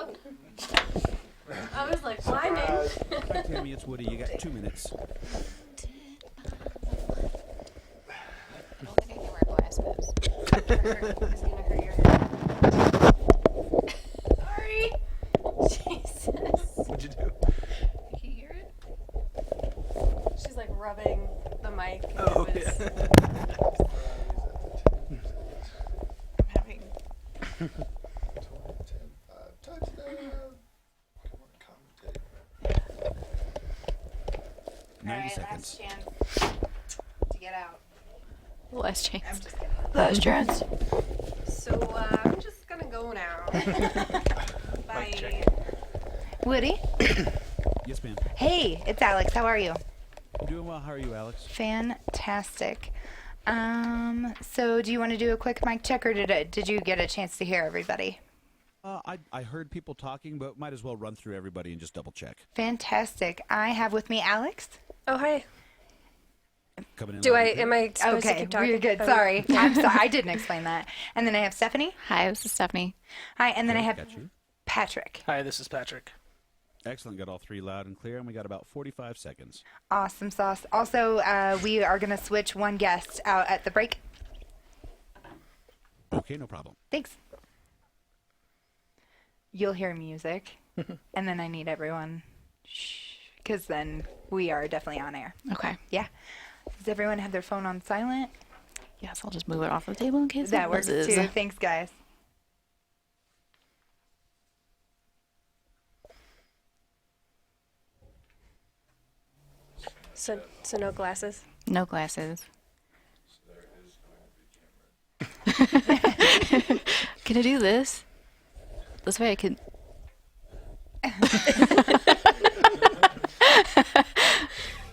Oh. I was like, blinding. Hi, Tammy, it's Woody. You got 2 minutes. I don't think I can wear glasses. It's gonna hurt your head. Sorry. Jesus. What'd you do? Can you hear it? She's like rubbing the mic. Oh, It was- I'm having. 90 seconds. Last chance to get out. Last chance. I'm just kidding. Last chance. So I'm just gonna go now. Bye. Woody? Yes, ma'am. Hey, it's Alex. How are you? I'm doing well. How are you, Alex? Fantastic. So do you want to do a quick mic check, or did you get a chance to hear everybody? I heard people talking, but might as well run through everybody and just double check. Fantastic. I have with me Alex. Oh, hi. Coming in. Do loud I? and clear. Am I supposed to Okay, keep talking? you're good. Oh. Sorry. I'm sorry. I didn't explain that. And then I have Stephanie. Hi, this is Stephanie. Hi. And then I Okay, have got you. Patrick. Hi, this is Patrick. Excellent. Got all three loud and clear, and we got about 45 seconds. Awesome sauce. Also, we are going to switch one guest out at the break. Okay, no problem. Thanks. You'll hear music, and then I need everyone, because then we are definitely on air. Okay. Yeah. Does everyone have their phone on silent? Yes, I'll just move it off the table in case That it works buzzes. too. Thanks, guys. So no glasses. No glasses. Can I do this? This way I can.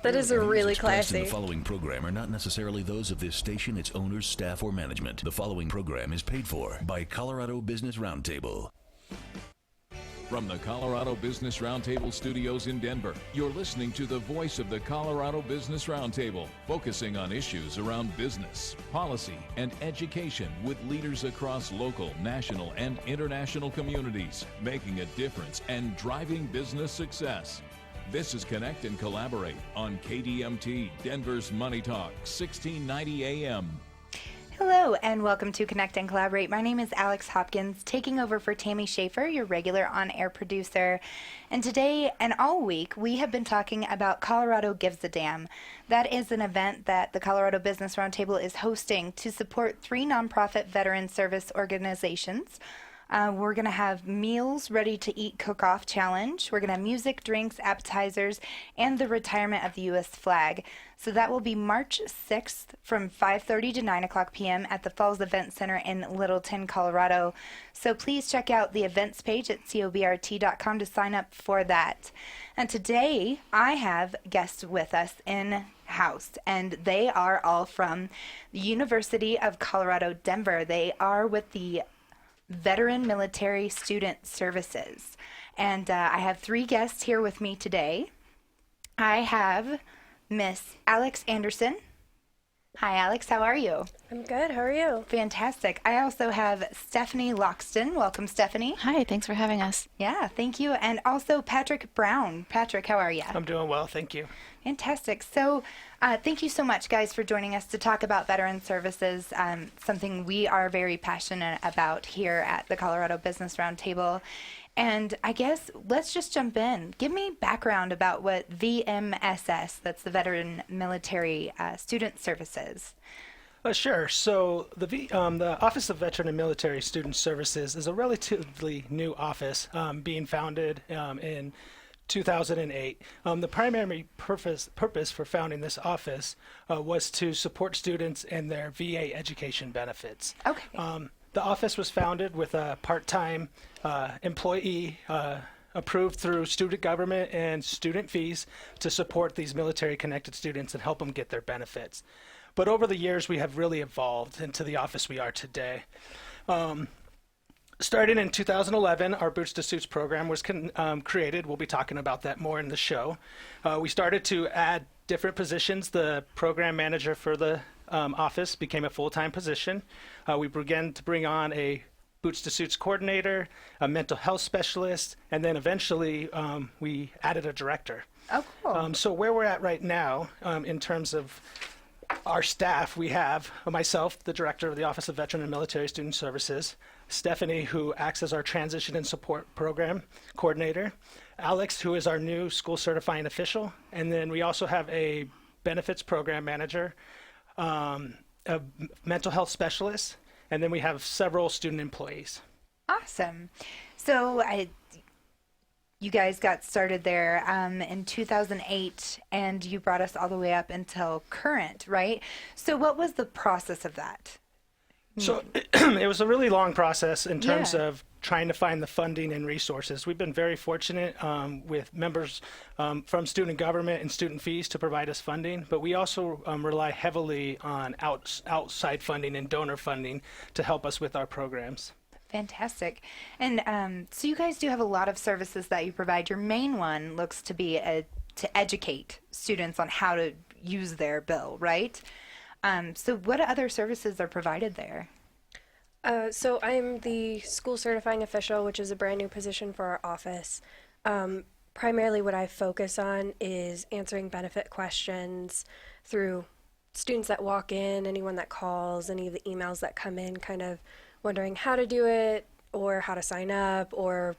That is a really expressed in classy. the following program are not necessarily those of this station, its owners, staff, or management. The following program is paid for by Colorado Business Roundtable. From the Colorado Business Roundtable studios in Denver, you're listening to the voice of the Colorado Business Roundtable, focusing on issues around business, policy, and education with leaders across local, national, and international communities, making a difference and driving business success. This is Connect and Collaborate on KDMT, Denver's Money Talk, 1690 AM. Hello, and welcome to Connect and Collaborate. My name is Alex Hopkins, taking over for Tammy Schaefer, your regular on-air producer. And today and all week, we have been talking about Colorado Gives a Damn. That is an event that the Colorado Business Roundtable is hosting to support 3 nonprofit veteran service organizations. We're going to have meals ready to eat cook-off challenge. We're going to have music, drinks, appetizers, and the retirement of the U.S. flag. So that will be March 6th from 5:30 to 9 o'clock p.m. at the Falls Event Center in Littleton, Colorado. So please check out the events page at cobrt.com to sign up for that. And today I have guests with us in house, and they are all from the University of Colorado, Denver. They are with the Veteran Military Student Services. And I have 3 guests here with me today. I have Miss Alex Anderson. Hi, Alex. How are you? I'm good. How are you? Fantastic. I also have Stephanie Loxton. Welcome, Stephanie. Hi, thanks for having us. Yeah, thank you. And also Patrick Brown. Patrick, how are you? I'm doing well, thank you. Fantastic. So thank you so much, guys, for joining us to talk about veteran services, something we are very passionate about here at the Colorado Business Roundtable. And I guess let's just jump in. Give me background about what VMSS, that's the Veteran Military Student Services. Sure. So the Office of Veteran and Military Student Services is a relatively new office being founded in 2008. The primary purpose for founding this office was to support students in their VA education benefits. Okay. The office was founded with a part-time employee approved through student government and student fees to support these military-connected students and help them get their benefits. But over the years, we have really evolved into the office we are today. Starting in 2011, our Boots to Suits program was created. We'll be talking about that more in the show. We started to add different positions. The program manager for the office became a full-time position. We began to bring on a Boots to Suits coordinator, a mental health specialist, and then eventually we added a director. Oh, cool. So where we're at right now in terms of our staff, we have myself, the director of the Office of Veteran and Military Student Services, Stephanie, who acts as our Transition and Support Program coordinator, Alex, who is our new school certifying official, and then we also have a benefits program manager, a mental health specialist, and then we have several student employees. Awesome. So you guys got started there in 2008, and you brought us all the way up until current, right? So what was the process of that? So it was a really long process in terms Yeah. of trying to find the funding and resources. We've been very fortunate with members from student government and student fees to provide us funding, but we also rely heavily on outside funding and donor funding to help us with our programs. Fantastic. And so you guys do have a lot of services that you provide. Your main one looks to be to educate students on how to use their bill, right? So what other services are provided there? So I'm the school certifying official, which is a brand new position for our office. Primarily what I focus on is answering benefit questions through students that walk in, anyone that calls, any of the emails that come in, kind of wondering how to do it or how to sign up or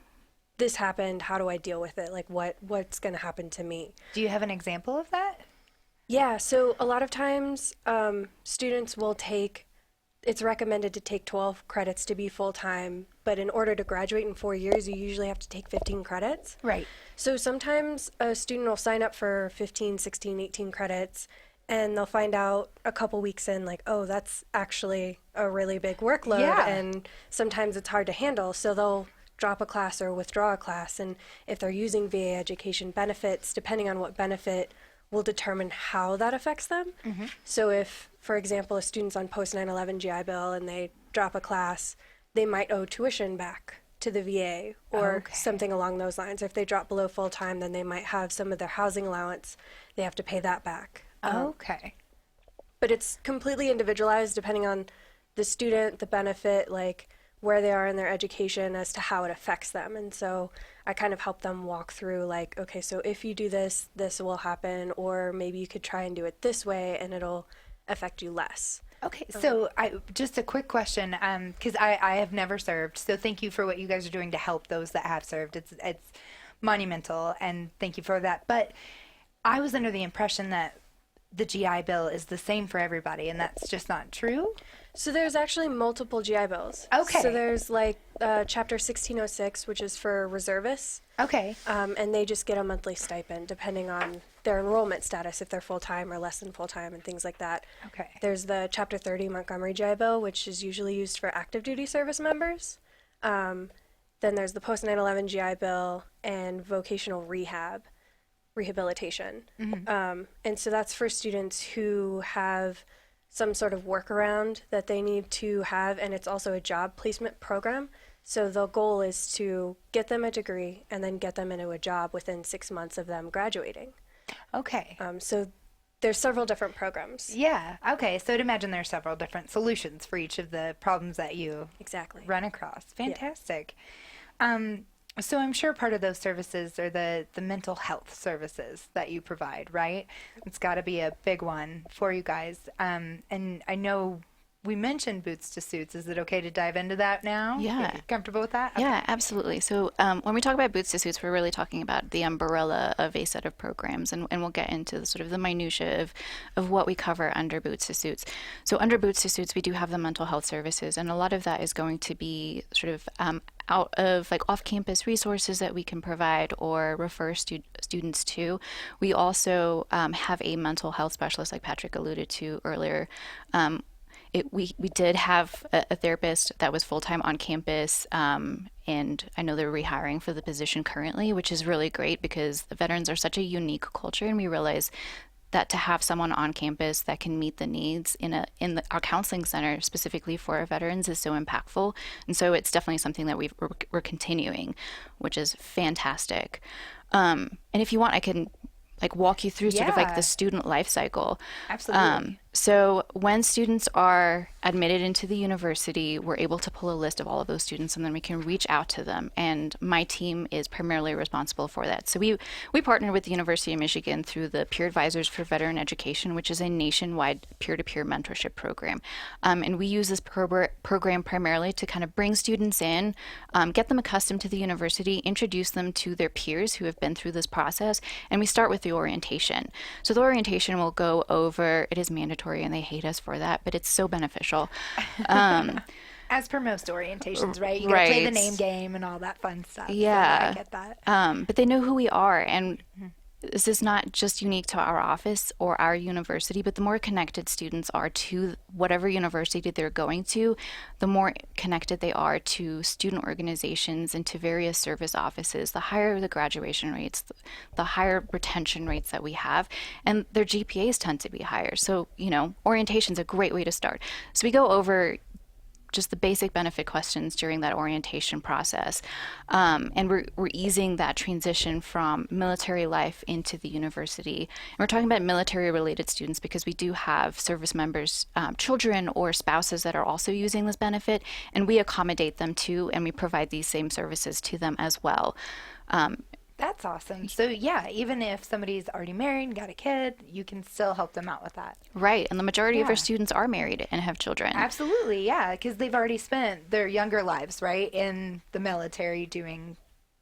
this happened, how do I deal with it? Like what's going to happen to me? Do you have an example of that? Yeah, so a lot of times students will it's recommended to take 12 credits to be full-time, but in order to graduate in 4 years, you usually have to take 15 credits. Right. So sometimes a student will sign up for 15, 16, 18 credits, and they'll find out a couple weeks in, like, oh, that's actually a really big workload, Yeah. and sometimes it's hard to handle, so they'll drop a class or withdraw a class, and if they're using VA education benefits, depending on what benefit, will determine how that affects them. Mm-hmm. So if, for example, a student's on post 9/11 GI Bill and they drop a class, they might owe tuition back to the VA or Okay. something along those lines. If they drop below full time, then they might have some of their housing allowance. They have to pay that back. Okay. But it's completely individualized depending on the student, the benefit, like where they are in their education as to how it affects them. And so I kind of help them walk through like, okay, so if you do this, this will happen, or maybe you could try and do it this way and it'll affect you less. Okay, so just a quick question, because I have never served, so thank you for what you guys are doing to help those that have served. It's monumental, and thank you for that. But I was under the impression that the GI Bill is the same for everybody, and that's just not true. So there's actually multiple GI Bills. Okay. So there's like Chapter 1606, which is for reservists, Okay. and they just get a monthly stipend depending on their enrollment status, if they're full-time or less than full-time and things like that. Okay. There's the Chapter 30 Montgomery GI Bill, which is usually used for active duty service members. Then there's the post 9/11 GI Bill and vocational rehabilitation. And so that's for students who have some sort of workaround that they need to have, and it's also a job placement program. So the goal is to get them a degree and then get them into a job within 6 months of them graduating. Okay. So there's several different programs. Yeah. Okay. So I'd imagine there are several different solutions for each of the problems that you Exactly. run across. Fantastic. So I'm sure part of those services are the mental health services that you provide, right? It's got to be a big one for you guys. And I know we mentioned Boots to Suits. Is it okay to dive into that now? Yeah. Are you comfortable with that? Yeah, absolutely. So when we talk about Boots to Suits, we're really talking about the umbrella of a set of programs, and we'll get into the sort of the minutia of what we cover under Boots to Suits. So under Boots to Suits, we do have the mental health services, and a lot of that is going to be sort of out of like off-campus resources that we can provide or refer students to. We also have a mental health specialist, like Patrick alluded to earlier. We did have a therapist that was full-time on campus, and I know they're rehiring for the position currently, which is really great because the veterans are such a unique culture, and we realize that to have someone on campus that can meet the needs in our counseling center specifically for our veterans is so impactful. And so it's definitely something that we're continuing, which is fantastic. And if you want, I can like walk you through sort of like Yeah. the student life cycle. Absolutely. So when students are admitted into the university, we're able to pull a list of all of those students, and then we can reach out to them. And my team is primarily responsible for that. So we partner with the University of Michigan through the Peer Advisors for Veteran Education, which is a nationwide peer-to-peer mentorship program. And we use this program primarily to kind of bring students in, get them accustomed to the university, introduce them to their peers who have been through this process, and we start with the orientation. So the orientation will go over, it is mandatory and they hate us for that, but it's so beneficial. As per most orientations, right? You gotta play the Right. name game and all that fun stuff. So Yeah. I get that. But they know who we are, and this is not just unique to our office or our university, but the more connected students are to whatever university they're going to, the more connected they are to student organizations and to various service offices, the higher the graduation rates, the higher retention rates that we have, and their GPAs tend to be higher. So, orientation is a great way to start. So we go over just the basic benefit questions during that orientation process. And we're easing that transition from military life into the university. And we're talking about military related students because we do have service members, children or spouses that are also using this benefit, and we accommodate them too, and we provide these same services to them as well. That's awesome. So yeah, even if somebody's already married and got a kid, you can still help them out with that. Right, and the majority of Yeah. our students are married and have children. Absolutely, yeah, because they've already spent their younger lives, right, in the military doing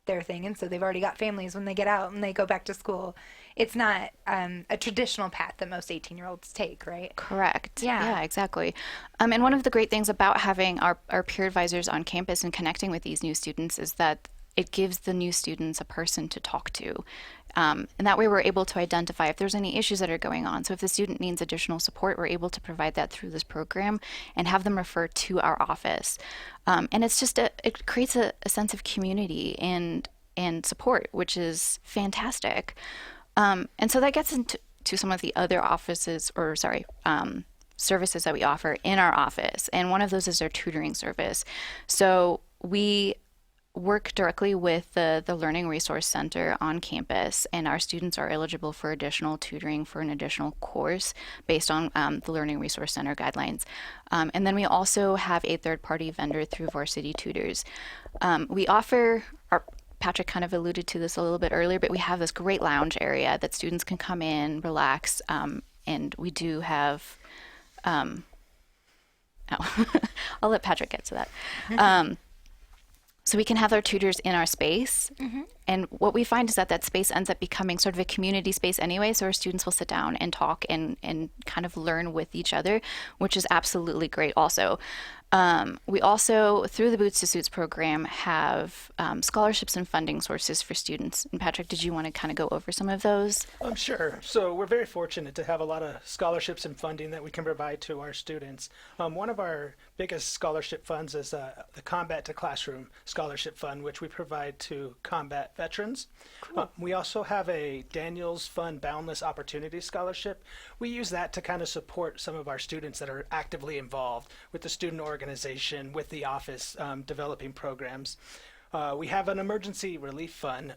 their thing, and so they've already got families when they get out and they go back to school. It's not a traditional path that most 18-year-olds take, right? Correct. Yeah. Yeah, exactly. And one of the great things about having our peer advisors on campus and connecting with these new students is that it gives the new students a person to talk to. And that way we're able to identify if there's any issues that are going on. So if the student needs additional support, we're able to provide that through this program and have them refer to our office. And it's just, it creates a sense of community and support, which is fantastic. And so that gets into some of the other offices, or sorry, services that we offer in our office. And one of those is our tutoring service. So we work directly with the Learning Resource Center on campus, and our students are eligible for additional tutoring for an additional course based on the Learning Resource Center guidelines. And then we also have a third-party vendor through Varsity Tutors. We offer Patrick kind of alluded to this a little bit earlier, but we have this great lounge area that students can come in, relax, and we do have I'll let Patrick get to that. So we can have our tutors in our space. And what we find is that space ends up becoming sort of a community space anyway. So our students will sit down and talk and kind of learn with each other, which is absolutely great also. We also, through the Boots to Suits program, have scholarships and funding sources for students. And Patrick, did you want to kind of go over some of those? Sure. So we're very fortunate to have a lot of scholarships and funding that we can provide to our students. One of our biggest scholarship funds is the Combat to Classroom Scholarship Fund, which we provide to combat veterans. Cool. We also have a Daniels Fund Boundless Opportunity Scholarship. We use that to kind of support some of our students that are actively involved with the student organization, with the office, developing programs. We have an emergency relief fund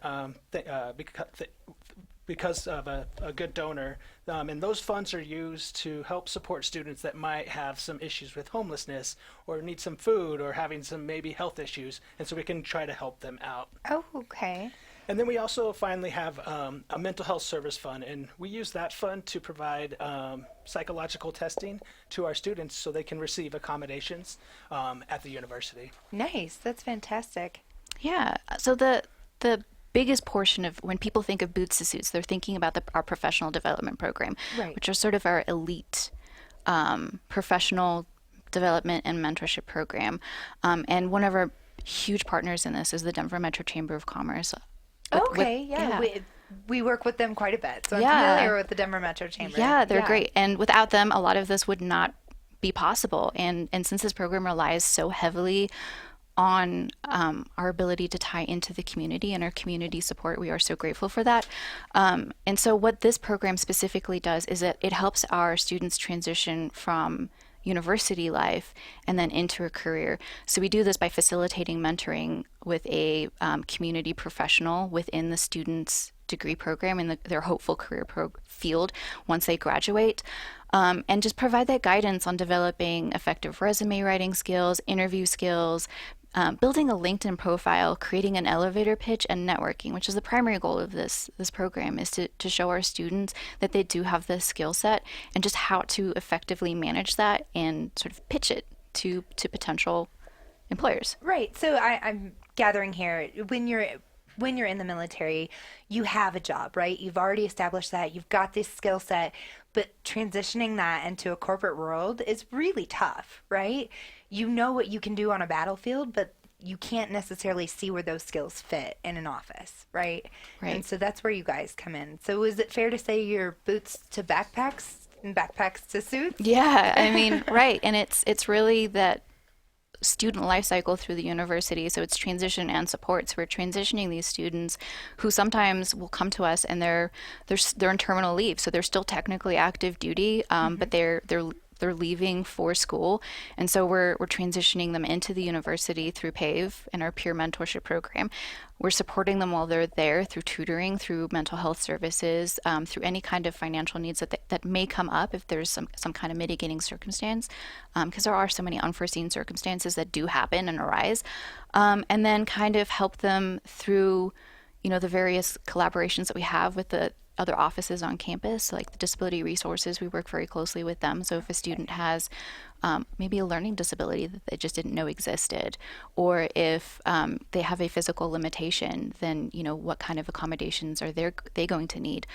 because of a good donor, and those funds are used to help support students that might have some issues with homelessness or need some food or having some maybe health issues, and so we can try to help them out. Oh, okay. And then we also finally have a mental health service fund, and we use that fund to provide psychological testing to our students so they can receive accommodations at the university. Nice. That's fantastic. Yeah. So the biggest portion of when people think of Boots to Suits, they're thinking about our professional development program, Right. which are sort of our elite professional development and mentorship program. And one of our huge partners in this is the Denver Metro Chamber of Commerce. Okay, yeah. We work with them quite a bit, so I'm Yeah. familiar with the Denver Metro Chamber. Yeah, they're great. And without them, a lot of this would not be possible. And since this program relies so heavily on our ability to tie into the community and our community support, we are so grateful for that. And so what this program specifically does is that it helps our students transition from university life and then into a career. So we do this by facilitating mentoring with a community professional within the student's degree program in their hopeful career field once they graduate. And just provide that guidance on developing effective resume writing skills, interview skills, building a LinkedIn profile, creating an elevator pitch, and networking, which is the primary goal of this program, is to show our students that they do have this skill set and just how to effectively manage that and sort of pitch it to potential employers. Right. So I'm gathering here, when you're in the military, you have a job, right? You've already established that. You've got this skill set, but transitioning that into a corporate world is really tough, right? You know what you can do on a battlefield, but you can't necessarily see where those skills fit in an office, right? Right. And so that's where you guys come in. So is it fair to say you're boots to backpacks and backpacks to suits? Yeah, I mean, right. And it's really that student life cycle through the university. So it's transition and support. So we're transitioning these students who sometimes will come to us and they're in terminal leave. So they're still technically active duty, but they're leaving for school. And so we're transitioning them into the university through PAVE and our peer mentorship program. We're supporting them while they're there through tutoring, through mental health services, through any kind of financial needs that may come up if there's some kind of mitigating circumstance, because there are so many unforeseen circumstances that do happen and arise. And then kind of help them through, the various collaborations that we have with the other offices on campus, like the disability resources. We work very closely with them. So if a student has maybe a learning disability that they just didn't know existed, or if they have a physical limitation, then what kind of accommodations are they going to need,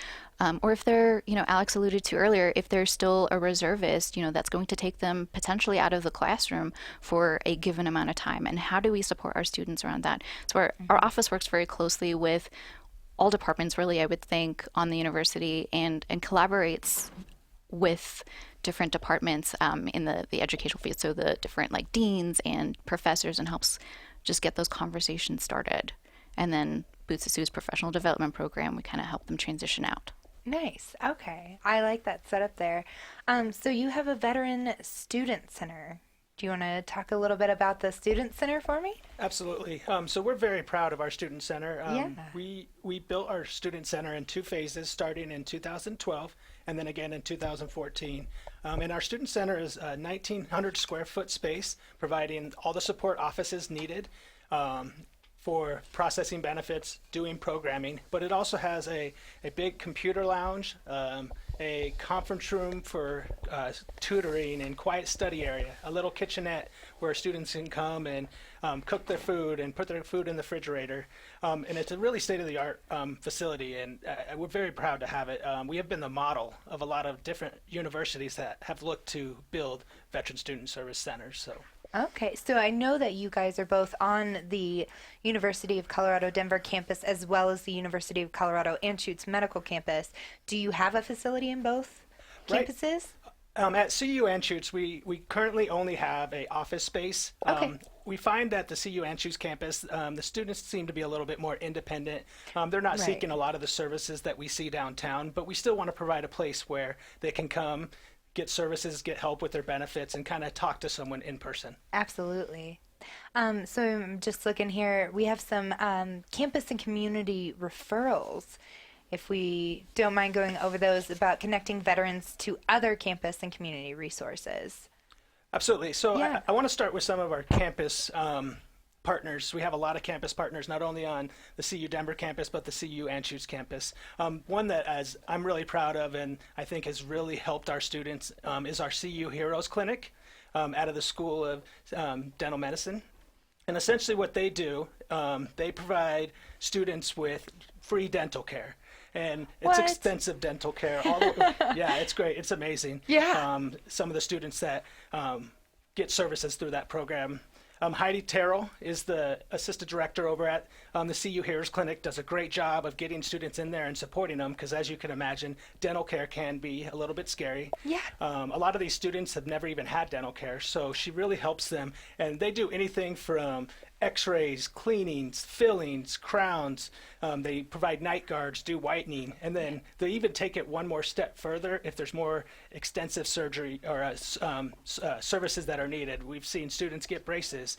or if they're, Alex alluded to earlier, if they're still a reservist, that's going to take them potentially out of the classroom for a given amount of time. And how do we support our students around that? So our office works very closely with all departments, really, I would think, on the university, and collaborates with different departments in the educational field, so the different deans and professors, and helps just get those conversations started. And then Boots to Suits professional development program, we kind of help them transition out. Nice. Okay. I like that setup there. So you have a veteran student center. Do you want to talk a little bit about the Student Center for me? Absolutely. So we're very proud of our Student Center. Yeah. We built our Student Center in 2 phases, starting in 2012 and then again in 2014. And our Student Center is a 1,900 square foot space, providing all the support offices needed for processing benefits, doing programming, but it also has a big computer lounge, a conference room for tutoring and quiet study area, a little kitchenette where students can come and cook their food and put their food in the refrigerator. And it's a really state-of-the-art facility, and we're very proud to have it. We have been the model of a lot of different universities that have looked to build veteran student service centers. So. Okay, so I know that you guys are both on the University of Colorado Denver campus as well as the University of Colorado Anschutz Medical Campus. Do you have a facility in both campuses? At CU Anschutz, we currently only have an office space. Okay. We find that the CU Anschutz campus, the students seem to be a little bit more independent. They're not Right. seeking a lot of the services that we see downtown, but we still want to provide a place where they can come, get services, get help with their benefits, and kind of talk to someone in person. Absolutely. So I'm just looking here. We have some campus and community referrals. If we don't mind going over those, about connecting veterans to other campus and community resources. Absolutely. So Yeah. I want to start with some of our campus partners. We have a lot of campus partners, not only on the CU Denver campus, but the CU Anschutz campus. One that I'm really proud of and I think has really helped our students is our CU Heroes Clinic out of the School of Dental Medicine. And essentially what they do, they provide students with free dental care. And it's What? extensive dental care. Yeah, it's great. It's amazing. Yeah. Some of the students that get services through that program. Heidi Terrell is the assistant director over at the CU Heroes Clinic, does a great job of getting students in there and supporting them, because as you can imagine, dental care can be a little bit scary. Yeah. A lot of these students have never even had dental care, so she really helps them. And they do anything from x-rays, cleanings, fillings, crowns. They provide night guards, do whitening, and then they even take it one more step further if there's more extensive surgery or services that are needed. We've seen students get braces.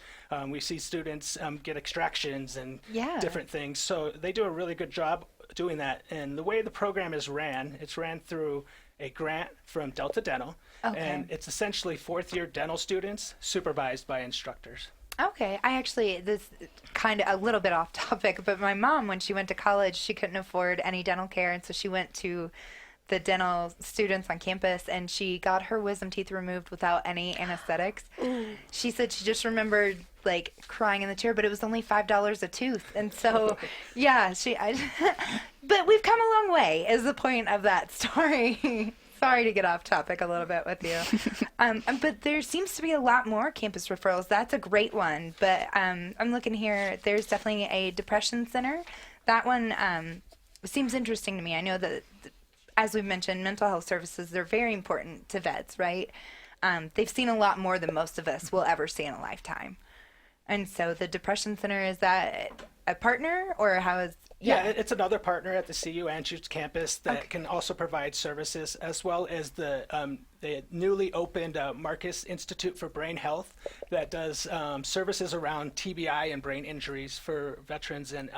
We see students get extractions and different things. So they do a really good job doing that. And the way the program is ran, it's ran through a grant from Delta Dental, and it's essentially fourth-year dental students supervised by instructors. Okay, I actually, this kind of a little bit off topic, but my mom, when she went to college, she couldn't afford any dental care, and so she went to the dental students on campus, and she got her wisdom teeth removed without any anesthetics. She said she just remembered like crying in the chair, but it was only $5 a tooth, and so yeah, but we've come a long way, is the point of that story. Sorry to get off topic a little bit with you. But there seems to be a lot more campus referrals. That's a great one. But I'm looking here. There's definitely a depression center. That one seems interesting to me. I know that, as we mentioned, mental health services, they're very important to vets, right? They've seen a lot more than most of us will ever see in a lifetime. And so the depression center, is that a partner, or how is... Yeah, it's another partner at the CU Anschutz campus that can also provide services, as well as the newly opened Marcus Institute for Brain Health that does services around TBI and brain injuries for veterans and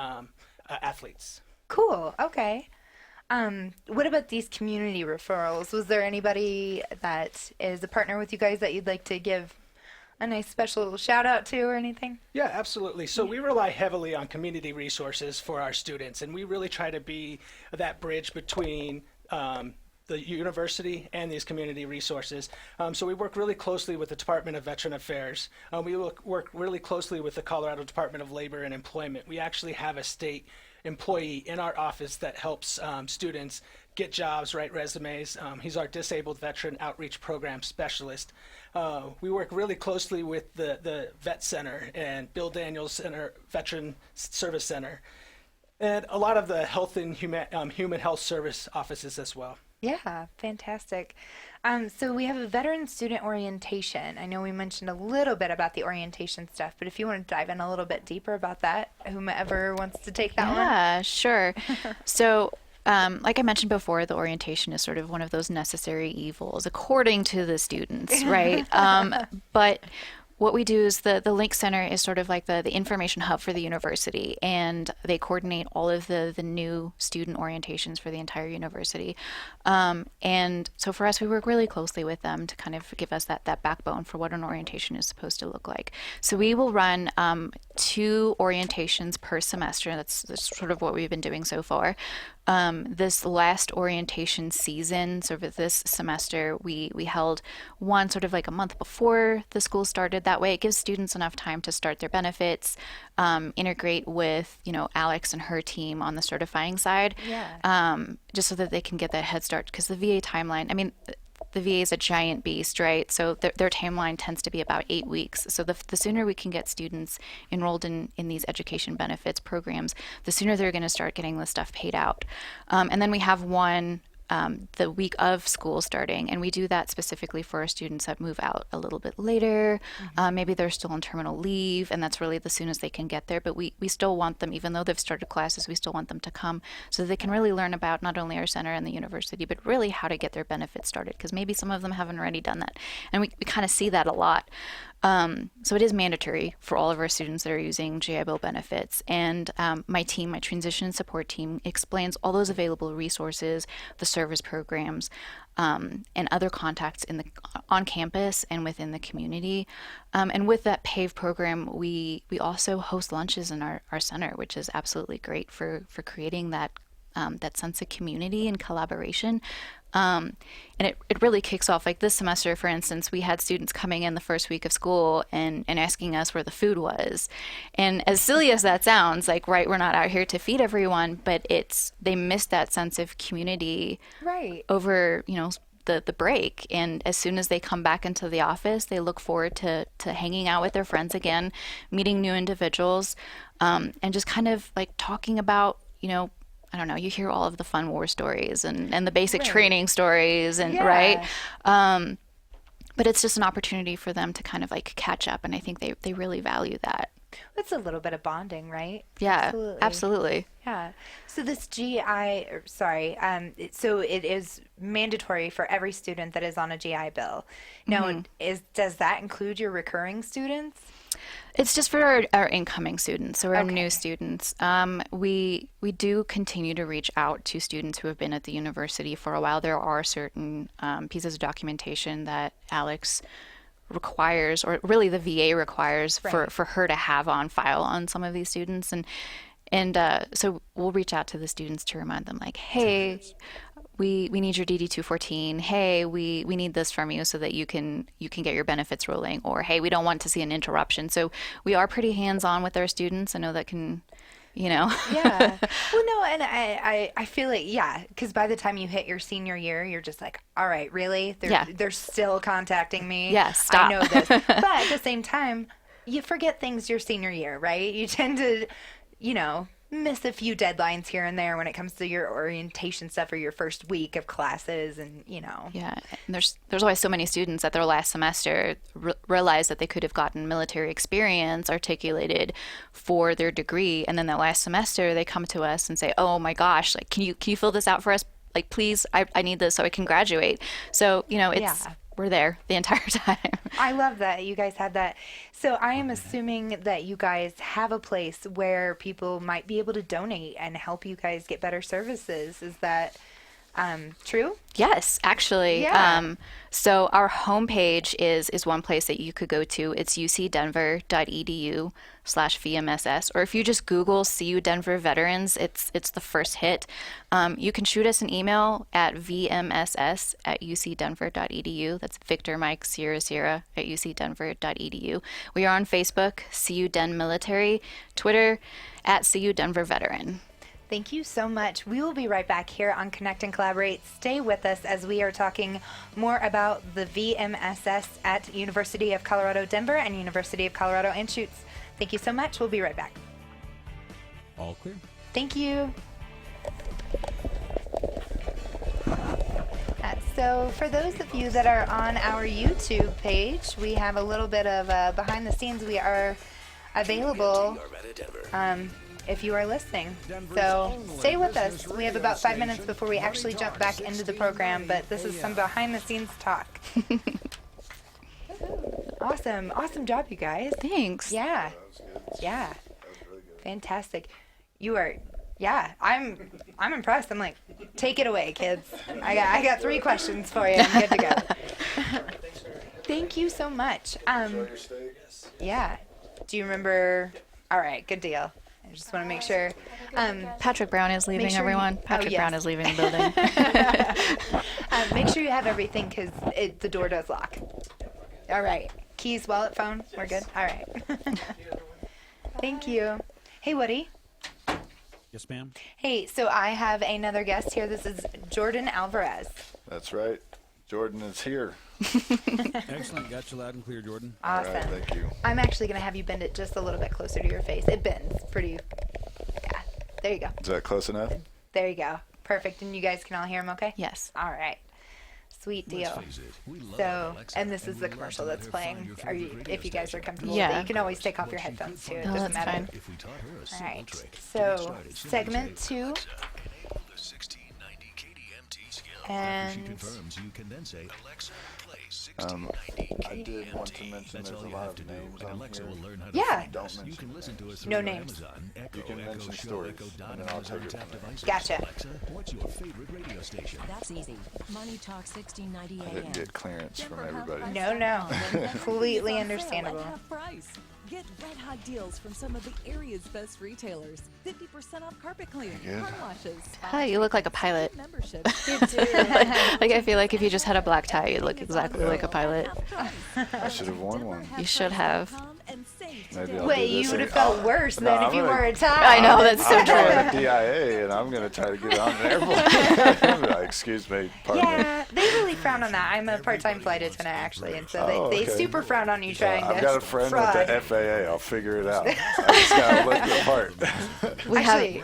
athletes. Cool. Okay. What about these community referrals? Was there anybody that is a partner with you guys that you'd like to give a nice special shout out to or anything? Yeah, absolutely. So we rely heavily on community resources for our students, and we really try to be that bridge between the university and these community resources. So we work really closely with the Department of Veteran Affairs. We work really closely with the Colorado Department of Labor and Employment. We actually have a state employee in our office that helps students get jobs, write resumes. He's our disabled veteran outreach program specialist. We work really closely with the Vet Center and Bill Daniels Center, Veteran Service Center, and a lot of the health and human health service offices as well. Yeah, fantastic. So we have a veteran student orientation. I know we mentioned a little bit about the orientation stuff, but if you want to dive in a little bit deeper about that, whomever wants to take that one. Yeah, sure. So like I mentioned before, the orientation is sort of one of those necessary evils, according to the students, right? But what we do is the Link Center is sort of like the information hub for the university, and they coordinate all of the new student orientations for the entire university. And so for us, we work really closely with them to kind of give us that backbone for what an orientation is supposed to look like. So we will run 2 orientations per semester. That's sort of what we've been doing so far. This last orientation season, sort of this semester, we held one sort of like a month before the school started. That way it gives students enough time to start their benefits, integrate with, Alex and her team on the certifying side, just so that they can get that head start. Because the VA timeline, the VA is a giant beast, right? So their timeline tends to be about 8 weeks. So the sooner we can get students enrolled in these education benefits programs, the sooner they're going to start getting this stuff paid out. And then we have one the week of school starting, and we do that specifically for our students that move out a little bit later. Maybe they're still on terminal leave, and that's really the soonest they can get there. But we still want them, even though they've started classes, we still want them to come so they can really learn about not only our center and the university, but really how to get their benefits started, because maybe some of them haven't already done that. And we kind of see that a lot. So it is mandatory for all of our students that are using GI Bill benefits. And my transition support team, explains all those available resources, the service programs, and other contacts on campus and within the community. And with that PAVE program, we also host lunches in our center, which is absolutely great for creating that sense of community and collaboration. And it really kicks off, like this semester, for instance, we had students coming in the first week of school and asking us where the food was. And as silly as that sounds, like, right, we're not out here to feed everyone, but they miss that sense of community over, the break. And as soon as they come back into the office, they look forward to hanging out with their friends again, meeting new individuals, and just kind of like talking about, I don't know, you hear all of the fun war stories and the basic training stories, and right? But it's just an opportunity for them to kind of like catch up, and I think they really value that. It's a little bit of bonding, right? Yeah, absolutely. Yeah. So this so it is mandatory for every student that is on a GI bill. Now, does that include your recurring students? It's just for our incoming students, so our new students. We do continue to reach out to students who have been at the university for a while. There are certain pieces of documentation that Alex requires, or really the VA requires, for her to have on file on some of these students, and so we'll reach out to the students to remind them, like, hey, we need your DD 214. Hey, we need this from you so that you can get your benefits rolling. Or hey, we don't want to see an interruption. So we are pretty hands-on with our students. I know that can, Yeah. Well, no, and I feel like, because by the time you hit your senior year, you're just like, all right, really? They're still contacting me. Yeah, stop. I know this. But at the same time, you forget things your senior year, right? You tend to, miss a few deadlines here and there when it comes to your orientation stuff or your first week of classes, and Yeah, and there's always so many students that their last semester realize that they could have gotten military experience articulated for their degree, and then that last semester they come to us and say, oh my gosh, like, can you fill this out for us? Like, please, I need this so I can graduate. So, we're there the entire time. I love that you guys had that. So I am assuming that you guys have a place where people might be able to donate and help you guys get better services. Is that true? Yes, actually. Yeah. So our homepage is one place that you could go to. It's ucdenver.edu/VMSS, or if you just Google CU Denver Veterans, it's the first hit. You can shoot us an email at vmss@ucdenver.edu. That's Victor Mike Sierra Sierra at ucdenver.edu. We are on Facebook, CU Den Military, Twitter at CU Denver Veteran. Thank you so much. We will be right back here on Connect and Collaborate. Stay with us as we are talking more about the VMSS at University of Colorado Denver and University of Colorado Anschutz. Thank you so much. We'll be right back. All clear. Thank you. So for those of you that are on our YouTube page, we have a little bit of behind the scenes. We are available if you are listening. So stay with us. We have about 5 minutes before we actually jump back into the program, but this is some behind the scenes talk. Awesome job, you guys. Thanks. Yeah. Fantastic. You are. Yeah, I'm impressed. I'm like, take it away, kids. I got 3 questions for you. I'm good to go. Thank you so much. Yeah. Do you remember? All right, good deal. I just want to make sure. Patrick Brown is leaving, sure everyone. Patrick Brown is leaving the building. Make sure you have everything, because the door does lock. All right. Keys, wallet, phone. We're good? All right. Thank you. Hey, Woody. Yes, ma'am. Hey, so I have another guest here. This is Jordan Alvarez. That's right. Jordan is here. Excellent. Got you loud and clear, Jordan. Awesome. All right, thank you. I'm actually going to have you bend it just a little bit closer to your face. It bends pretty. Yeah. There you go. Is that close enough? There you go. Perfect. And you guys can all hear him okay? Yes. All right. Sweet deal. So, and this is the commercial that's playing. If you guys are comfortable with it, you can always take off your headphones too. It doesn't matter. Fine. All right. So, segment 2. And I did want to mention there's a lot of names on here. yeah, Don't mention no names. You can mention stories, and then I'll take it from there. Gotcha. What's your favorite radio station? That's easy. Money Talk 1690 I AM. didn't get clearance from everybody. No. Completely understandable. Get red hot deals from some of the area's best retailers. 50% off carpet cleaning, Good. car washes. Hi, you look like a pilot. Membership. Like, I feel like if you just had a black tie, you'd look exactly like a pilot. I should have worn one. You should have. Maybe I'll Wait, do you this would have and- felt worse No, than if I'm you gonna- wore a tie. I know, that's so I'm true. going to DIA, and I'm going to try to get on an airplane. Like, excuse me, pardon me. Yeah, they really frown on that. I'm a part-time flight attendant, actually, and so Oh, they okay. super frown on you trying I've to got a friend fraud. with the FAA. I'll figure it out. I just got to look the part. We Actually,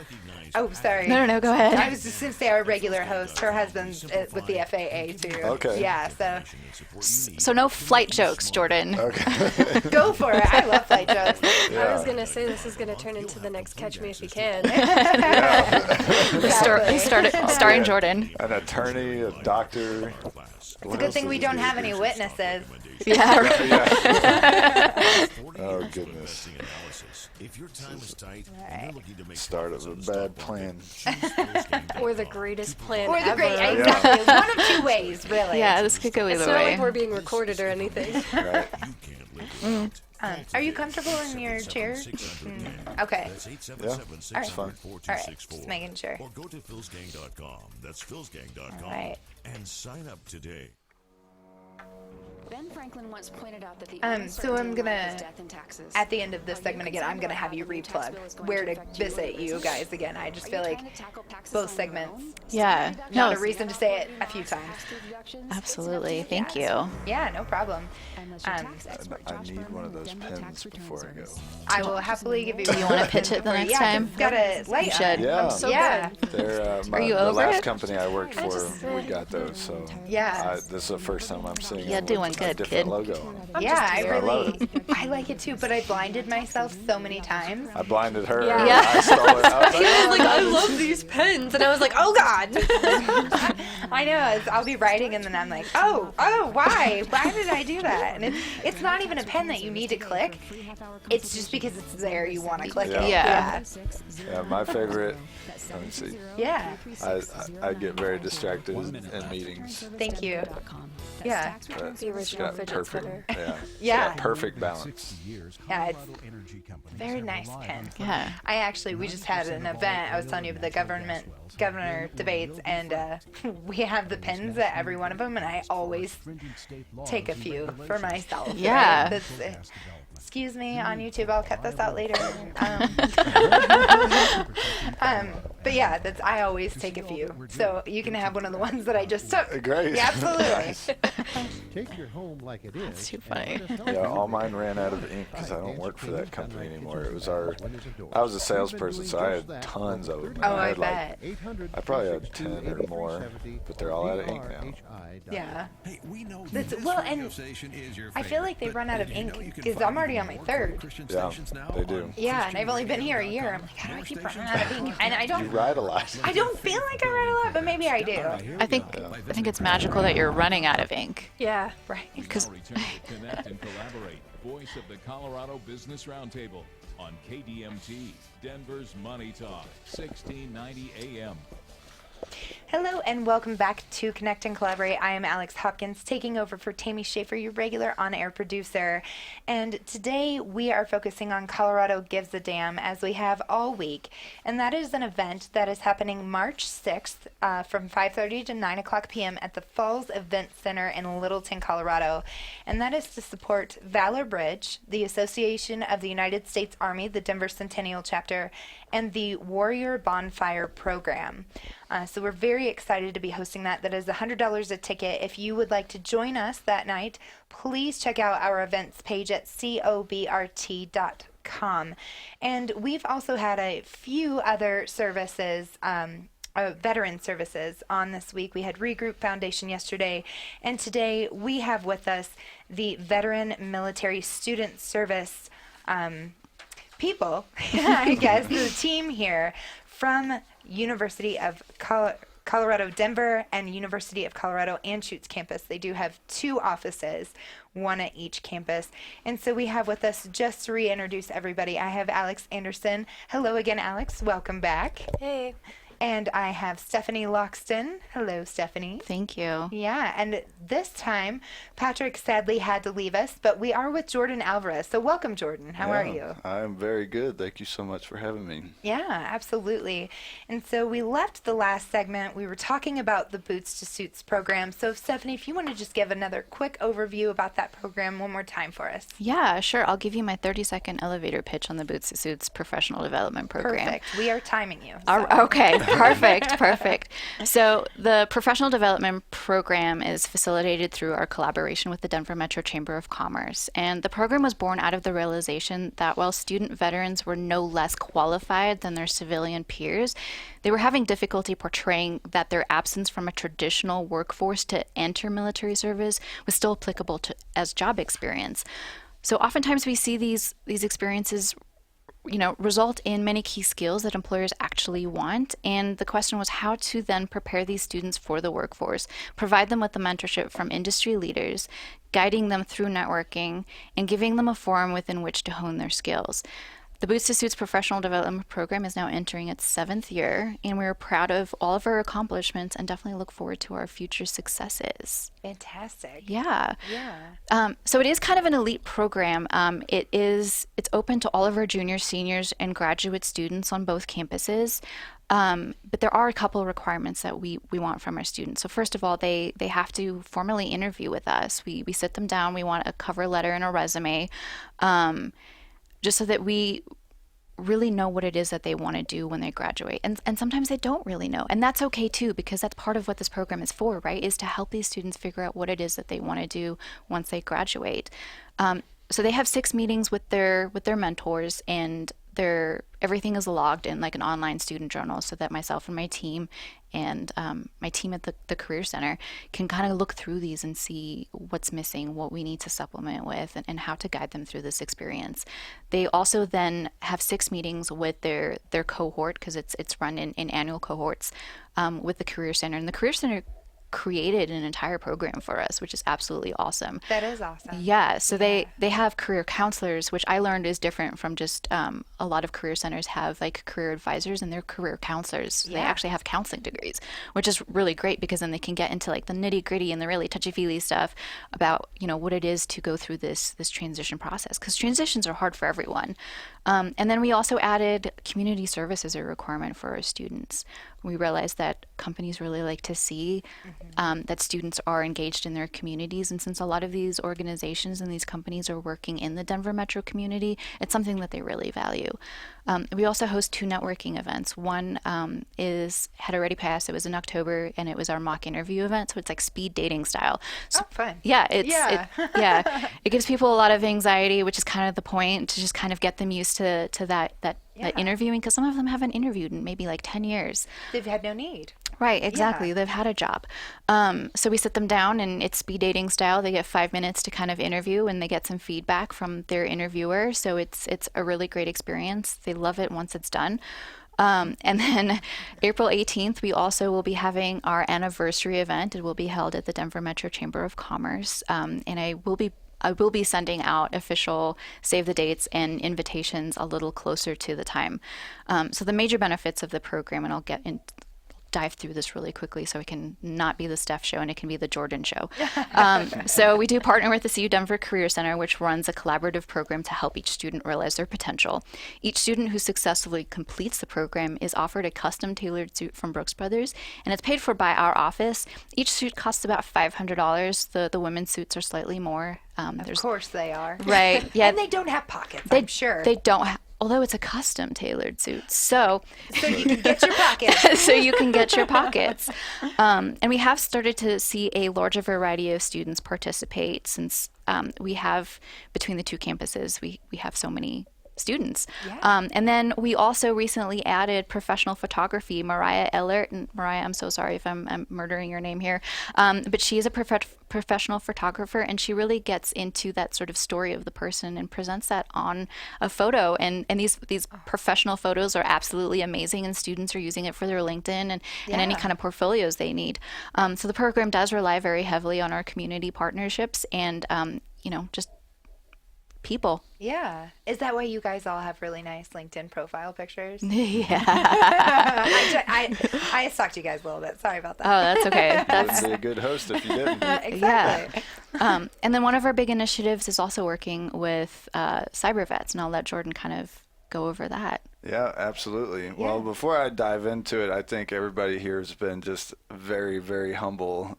Oh, sorry. No, go ahead. I was just going to say our regular host. Her husband's with the FAA, too. Okay. Yeah, so So no flight jokes, Jordan. go for it. I love flight jokes. I was gonna say this is gonna turn into the next Catch Me If You Can. Starring Jordan. An attorney, a doctor. It's a good thing we don't have any witnesses. Yeah. Oh, goodness. If your time is tight, Right. you're looking to make Start of a bad plan. Or the greatest plan Or the ever. great, exactly. One of two ways, really. Yeah, this could go It's either not way. like we're being recorded or anything. Right. Are you comfortable in your chair? Okay. Yeah, it's fun. All right. Just making sure. Or go to philsgang.com. That's philsgang.com. All right. And sign up today. Ben Franklin once pointed out that the So I'm gonna, death and taxes. at the end of this segment again, I'm gonna have you replug where to visit you guys again. I just feel like both segments, Yeah. not No, a reason to say it a few times. absolutely. Thank you. Yeah, no problem. I need one of those pens before I go. I will happily give you. You want to pitch it the next time? It's got a light You on should. it. Yeah. So Yeah. good. They're, Are you the over last it? company I worked for, we got those. So Yeah. this is the first time I'm seeing You're it doing with a good, different kid. logo on it. Yeah, I I love really, I like it too, but I blinded myself so many times. I blinded her. Yeah. And I stole it. I was like, I was like, I love these pens, and I was like, oh god. I know. I'll be writing and then I'm like, oh, why? Why did I do that? And it's not even a pen that you need to click. It's just because it's there, you want to click it. Yeah. yeah, my favorite. Let me see. Yeah. I get very distracted in meetings. Thank you. Yeah. But The it's original got fidget perfect, spinner. yeah, Yeah. perfect balance. Yeah, it's very nice pen. Yeah. We just had an event. I was telling you about the governor debates, and we have the pens at every one of them, and I always take a few for myself. Yeah. Right? Excuse me on YouTube. I'll cut this out later. But yeah, I always take a few. So you can have one of the ones that I just took. Great. Yeah, absolutely. Nice. Take your home like it is. That's too funny. Yeah, all mine ran out of ink because I don't work for that company anymore. It was I was a salesperson, so I had tons of them. Oh, I had bet. I probably had 10 or more, but they're all out of ink now. Yeah. Hey, we know That's, this well, radio and station is your I feel favorite, like they but run out of did you ink know you can because find I'm already on my more third. Christian Yeah, stations now they do. on Yeah, and I've only been here a year. I'm like, how do I keep running out of ink? And I You don't. ride a lot. I don't feel like I write a lot, but maybe I do. I think it's magical that you're running out of ink. Yeah. Right. Because Now return to Connect and Collaborate, voice of the Colorado Business Roundtable on KDMT, Denver's Money Talk, 1690 AM. Hello and welcome back to Connect and Collaborate. I am Alex Hopkins, taking over for Tammy Schaefer, your regular on-air producer. And today we are focusing on Colorado Gives a Damn, as we have all week. And that is an event that is happening March 6th from 5:30 to 9 o'clock p.m. at the Falls Event Center in Littleton, Colorado. And that is to support Valor Bridge, the Association of the United States Army, the Denver Centennial Chapter, and the Warrior Bonfire Program. So we're very excited to be hosting that. That is $100 a ticket. If you would like to join us that night, please check out our events page at cobrt.com. And we've also had a few other services, veteran services on this week. We had Regroup Foundation yesterday, and today we have with us the Veteran Military Student Service people, I guess, the team here from University of Colorado Denver and University of Colorado Anschutz campus. They do have two offices, one at each campus. And so we have with us, just to reintroduce everybody, I have Alex Anderson. Hello again, Alex. Welcome back. Hey. And I have Stephanie Loxton. Hello, Stephanie. thank you. Yeah, and this time, Patrick sadly had to leave us, but we are with Jordan Alvarez. So welcome, Jordan. How are you? I'm very good. Thank you so much for having me. Yeah, absolutely. And so we left the last segment. We were talking about the Boots to Suits program. So Stephanie, if you want to just give another quick overview about that program one more time for us. Yeah, sure. I'll give you my 30-second elevator pitch on the Boots to Suits professional development program. Perfect. We are timing you. Okay. Perfect. So the professional development program is facilitated through our collaboration with the Denver Metro Chamber of Commerce. And the program was born out of the realization that while student veterans were no less qualified than their civilian peers, they were having difficulty portraying that their absence from a traditional workforce to enter military service was still applicable to as job experience. So oftentimes we see these experiences result in many key skills that employers actually want. And the question was how to then prepare these students for the workforce, provide them with the mentorship from industry leaders, guiding them through networking, and giving them a forum within which to hone their skills. The Boots to Suits professional development program is now entering its 7th year, and we're proud of all of our accomplishments and definitely look forward to our future successes. Fantastic. Yeah. Yeah. So it is kind of an elite program. It's open to all of our juniors, seniors, and graduate students on both campuses. But there are a couple of requirements that we want from our students. So first of all, they have to formally interview with us. We sit them down. We want a cover letter and a resume. Just so that we really know what it is that they want to do when they graduate. And sometimes they don't really know. And that's okay too, because that's part of what this program is for, right? Is to help these students figure out what it is that they want to do once they graduate. So they have 6 meetings with their mentors, and everything is logged in like an online student journal, so that myself and my team and my team at the Career Center can kind of look through these and see what's missing, what we need to supplement with, and how to guide them through this experience. They also then have 6 meetings with their cohort, because it's run in annual cohorts with the Career Center. And the Career Center created an entire program for us, which is absolutely awesome. That is awesome. Yeah, so they have career counselors, which I learned is different from just a lot of career centers have like career advisors, and they're career counselors. So they actually have counseling degrees, which is really great, because then they can get into like the nitty gritty and the really touchy feely stuff about what it is to go through this transition process, because transitions are hard for everyone. And then we also added community service as a requirement for our students. We realized that companies really like to see that students are engaged in their communities. And since a lot of these organizations and these companies are working in the Denver metro community, it's something that they really value. We also host 2 networking events. One had already passed. It was in October, and it was our mock interview event. So it's like speed dating style. So, fun. Yeah, it gives people a lot of anxiety, which is kind of the point, to just kind of get them used to that interviewing, because some of them haven't interviewed in maybe like 10 years. They've had no need. Right, exactly. Yeah. They've had a job. So we sit them down, and it's speed dating style. They get 5 minutes to kind of interview, and they get some feedback from their interviewer. So it's a really great experience. They love it once it's done. And then April 18th, we also will be having our anniversary event. It will be held at the Denver Metro Chamber of Commerce. And I will be sending out official save the dates and invitations a little closer to the time. So the major benefits of the program, and I'll dive through this really quickly so it can not be the Steph show and it can be the Jordan show. So we do partner with the CU Denver Career Center, which runs a collaborative program to help each student realize their potential. Each student who successfully completes the program is offered a custom tailored suit from Brooks Brothers, and it's paid for by our office. Each suit costs about $500. The women's suits are slightly more. Of course they are. Right. Yeah. And they don't have pockets, I'm sure. They don't although it's a custom tailored suit. So you can get your pockets. So you can get your pockets. And we have started to see a larger variety of students participate, since we have, between the 2 campuses, we have so many students. Yeah. And then we also recently added professional photography. Mariah Ellert, and Mariah, I'm so sorry if I'm murdering your name here, but she is a professional photographer, and she really gets into that sort of story of the person and presents that on a photo. And these professional photos are absolutely amazing, and students are using it for their LinkedIn and any kind of portfolios they need. So the program does rely very heavily on our community partnerships and just people. Yeah. Is that why you guys all have really nice LinkedIn profile pictures? Yeah. I stalked you guys a little bit. Sorry about that. Oh, that's okay. Wouldn't be a good host if you didn't. Exactly. Yeah. And then one of our big initiatives is also working with cyber vets, and I'll let Jordan kind of go over that. Yeah, absolutely. Well, before I dive into it, I think everybody here has been just very, very humble.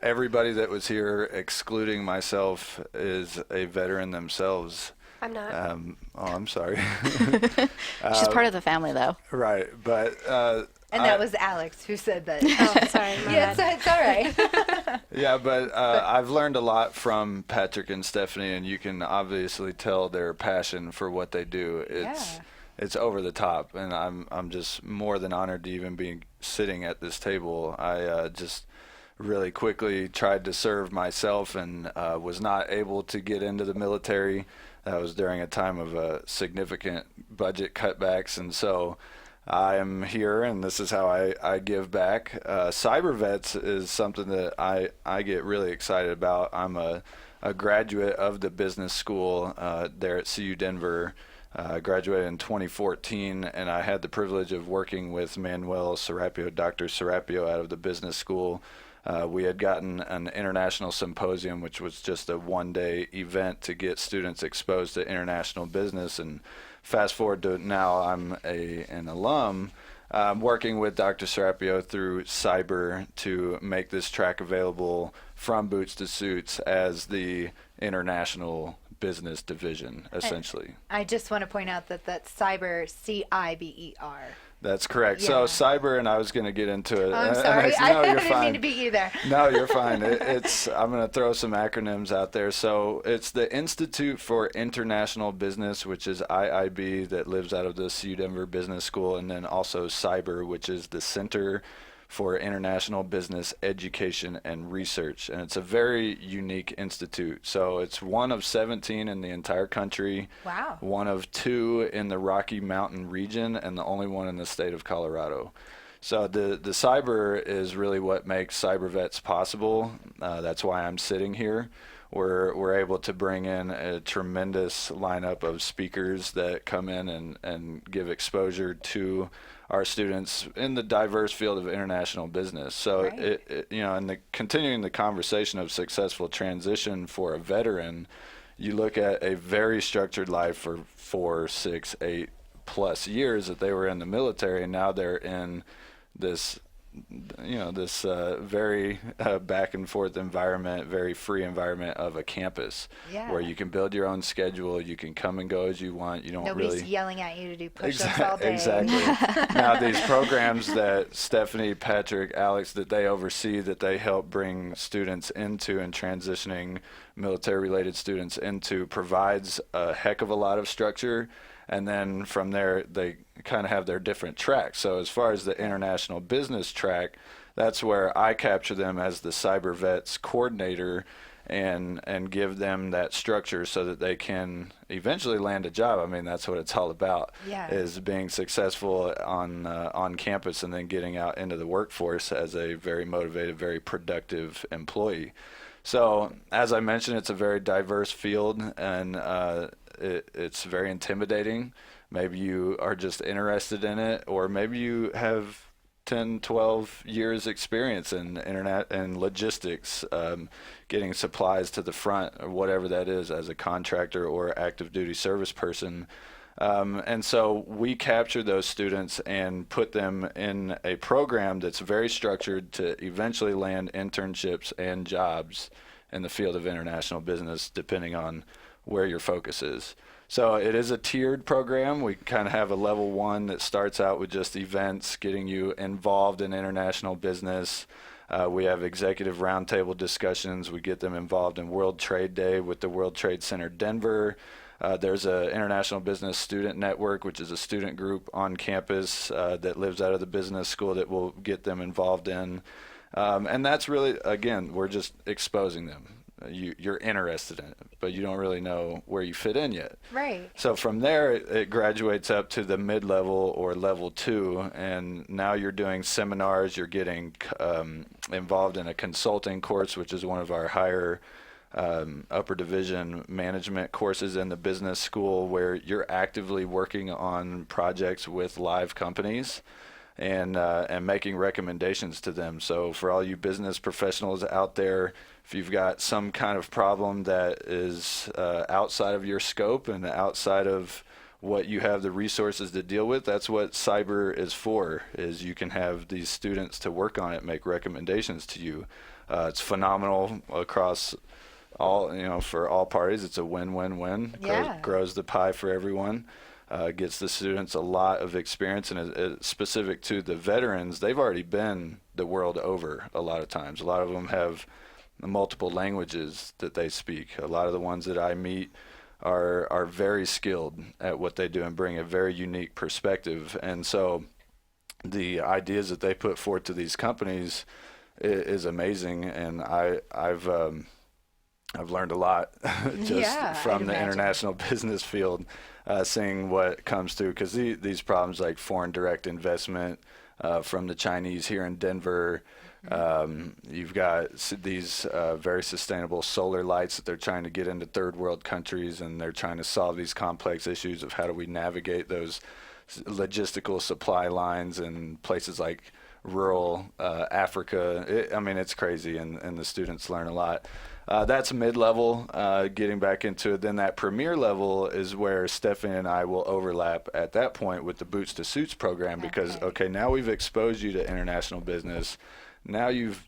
Everybody that was here, excluding myself, is a veteran themselves. I'm not. I'm sorry. She's part of the family, though. Right. But And that was Alex who said that. Oh, sorry. My Yeah, bad. it's all right. Yeah, but I've learned a lot from Patrick and Stephanie, and you can obviously tell their passion for what they do. It's over the top, and I'm just more than honored to even be sitting at this table. I just really quickly tried to serve myself and was not able to get into the military. That was during a time of significant budget cutbacks, and so I am here, and this is how I give back. Cyber Vets is something that I get really excited about. I'm a graduate of the business school there at CU Denver. I graduated in 2014, and I had the privilege of working with Manuel Serapio, Dr. Serapio, out of the business school. We had gotten an international symposium, which was just a one-day event to get students exposed to international business. And fast forward to now, I'm an alum working with Dr. Serapio through cyber to make this track available from Boots to Suits as the international business division, essentially. I just want to point out that that's cyber, C-I-B-E-R. That's correct. Yeah. So cyber, and I was going to get into it. I'm sorry. No, you're I didn't fine. mean to beat you there. No, you're fine. I'm going to throw some acronyms out there. So it's the Institute for International Business, which is IIB, that lives out of the CU Denver Business School, and then also cyber, which is the Center for International Business Education and Research. And it's a very unique institute. So it's one of 17 in the entire country. Wow. One of 2 in the Rocky Mountain region, and the only one in the state of Colorado. So the cyber is really what makes Cyber Vets possible. That's why I'm sitting here. We're able to bring in a tremendous lineup of speakers that come in and give exposure to our students in the diverse field of international business. So Right. and continuing the conversation of successful transition for a veteran, you look at a very structured life for 4, 6, 8 plus years that they were in the military, and now they're in this very back and forth environment, very free environment of a campus, Yeah. where you can build your own schedule, you can come and go as you want. You don't Nobody's really yelling at you to do push-ups all day. Exactly. Now, these programs that Stephanie, Patrick, Alex, that they oversee, that they help bring students into and transitioning military-related students into, provides a heck of a lot of structure. And then from there, they kind of have their different tracks. So as far as the international business track, that's where I capture them as the Cyber Vets coordinator and give them that structure so that they can eventually land a job. I mean, that's what it's all about, is being successful on campus and then getting out into the workforce as a very motivated, very productive employee. So as I mentioned, it's a very diverse field, and it's very intimidating. Maybe you are just interested in it, or maybe you have 10, 12 years experience in internet and logistics, getting supplies to the front, or whatever that is, as a contractor or active duty service person. And so we capture those students and put them in a program that's very structured to eventually land internships and jobs in the field of international business, depending on where your focus is. So it is a tiered program. We kind of have a level 1 that starts out with just events, getting you involved in international business. We have executive roundtable discussions. We get them involved in World Trade Day with the World Trade Center Denver. There's an International Business Student Network, which is a student group on campus that lives out of the business school that we'll get them involved in. And that's really, again, we're just exposing them. You're interested in it, but you don't really know where you fit in yet. Right. So from there, it graduates up to the mid-level or level 2, and now you're doing seminars. You're getting involved in a consulting course, which is one of our higher upper division management courses in the business school, where you're actively working on projects with live companies and making recommendations to them. So for all you business professionals out there, if you've got some kind of problem that is outside of your scope and outside of what you have the resources to deal with, that's what cyber is for, is you can have these students to work on it, make recommendations to you. It's phenomenal across all, for all parties. It's a win-win-win. Yeah. Grows the pie for everyone. gets the students a lot of experience, and specific to the veterans, they've already been the world over a lot of times. A lot of them have multiple languages that they speak. A lot of the ones that I meet are very skilled at what they do and bring a very unique perspective. And so the ideas that they put forth to these companies is amazing, and I've learned a lot just from the international business field, seeing what comes through, because these problems like foreign direct investment from the Chinese here in Denver. You've got these very sustainable solar lights that they're trying to get into third world countries, and they're trying to solve these complex issues of how do we navigate those logistical supply lines in places like rural Africa. It's crazy, and the students learn a lot. That's mid-level, getting back into it. Then that premier level is where Stephanie and I will overlap at that point with the Boots to Suits program, because, okay, now we've exposed you to international business. Now you've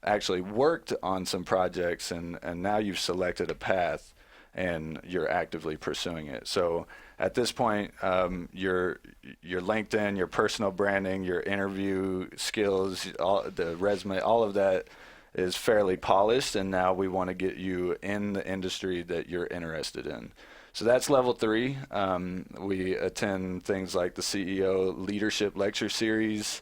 actually worked on some projects, and now you've selected a path, and you're actively pursuing it. So at this point, your LinkedIn, your personal branding, your interview skills, the resume, all of that is fairly polished, and now we want to get you in the industry that you're interested in. So that's level 3. We attend things like the CEO Leadership Lecture Series,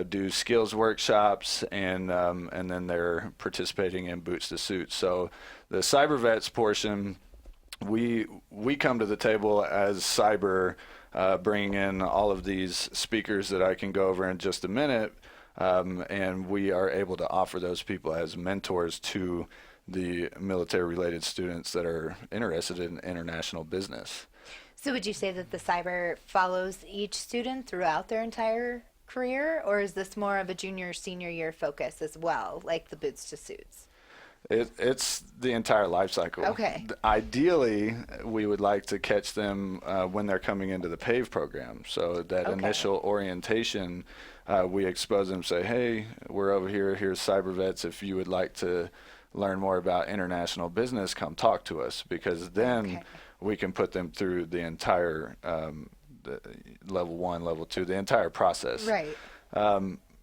do skills workshops, and then they're participating in Boots to Suits. So the cyber vets portion, we come to the table as cyber, bringing in all of these speakers that I can go over in just a minute, and we are able to offer those people as mentors to the military-related students that are interested in international business. So would you say that the cyber follows each student throughout their entire career, or is this more of a junior senior year focus as well, like the Boots to Suits? It's the entire life cycle. Okay. Ideally, we would like to catch them when they're coming into the PAVE program. So that initial orientation, we expose them, say, hey, we're over here, here's cyber vets. If you would like to learn more about international business, come talk to us, because then we can put them through the entire the level 1, level 2, the entire process. Right.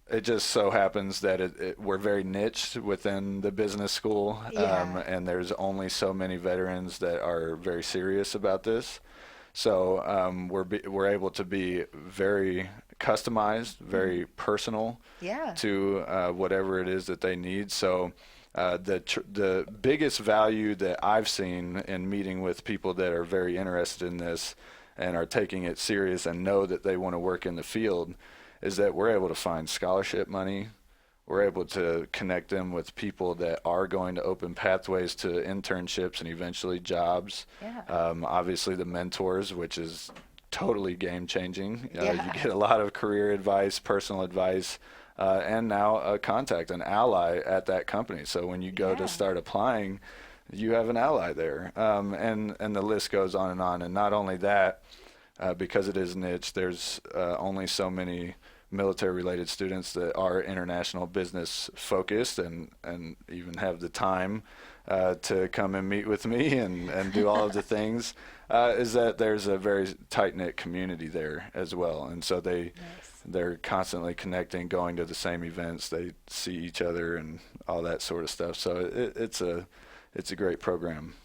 It just so happens that we're very niched within the business school, and there's only so many veterans that are very serious about this. So we're able to be very customized, very personal to whatever it is that they need. So the biggest value that I've seen in meeting with people that are very interested in this and are taking it serious and know that they want to work in the field is that we're able to find scholarship money. We're able to connect them with people that are going to open pathways to internships and eventually jobs. Obviously the mentors, which is totally game changing. You get a lot of career advice, personal advice, and now a contact, an ally at that company. So when you go to start applying, you have an ally there. And the list goes on. And not only that, because it is niche, there's only so many military-related students that are international business focused and even have the time to come and meet with me and do all of the things, is that there's a very tight-knit community there as well. And so they're constantly connecting, going to the same events, they see each other and all that sort of stuff. So it's a great program.